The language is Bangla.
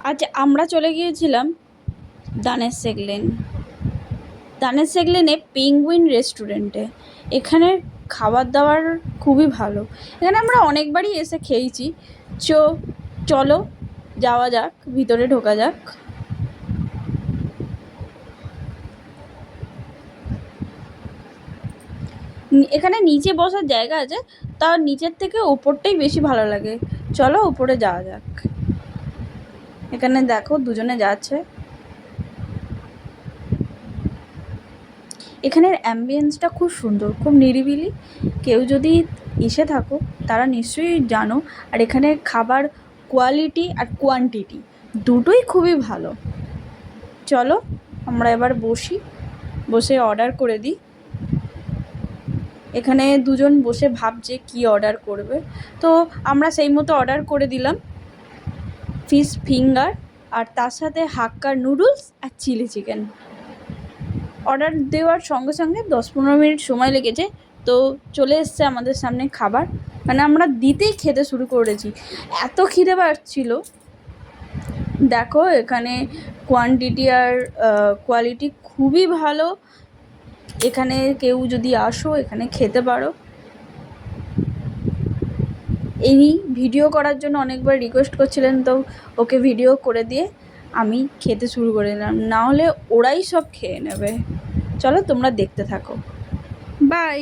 আজ আমরা চলে গিয়েছিলাম দানের সেগলেন। দানের সেগলেনে পেঙ্গুইন রেস্টুরেন্টে। এখানে খাবার দাবার খুবই ভালো। এখানে আমরা অনেকবারই এসে খেয়েছি। চলো যাওয়া যাক, ভিতরে ঢোকা যাক। এখানে নিচে বসার জায়গা আছে, তার নিচের থেকে ওপরটাই বেশি ভালো লাগে। চলো উপরে যাওয়া যাক। এখানে দেখো দুজনে যাচ্ছে। এখানের অ্যাম্বিয়েন্সটা খুব সুন্দর, খুব নিরিবিলি। কেউ যদি এসে থাকো তারা নিশ্চয়ই জানো। আর এখানে খাবার কোয়ালিটি আর কোয়ান্টিটি দুটোই খুবই ভালো। চলো আমরা এবার বসে অর্ডার করে দিই। এখানে দুজন বসে ভাবছে কি অর্ডার করবে, তো আমরা সেই মতো অর্ডার করে দিলাম ফিশ ফিঙ্গার আর তার সাথে হাক্কা নুডলস আর চিলি চিকেন। অর্ডার দেওয়ার সঙ্গে সঙ্গে 10-15 মিনিট সময় লেগেছে, তো চলে এসছে আমাদের সামনে খাবার। মানে আমরা দিতেই খেতে শুরু করেছি, এত খিদে পাচ্ছিল। দেখো এখানে কোয়ান্টিটি আর কোয়ালিটি খুবই ভালো। এখানে কেউ যদি আসো এখানে খেতে পারো। এই ভিডিও করার জন্য অনেকবার রিকোয়েস্ট করছিলেন, তো ওকে ভিডিও করে দিয়ে আমি খেতে শুরু করে দিলাম, নাহলে ওরাই সব খেয়ে নেবে। চলো তোমরা দেখতে থাকো। বাই।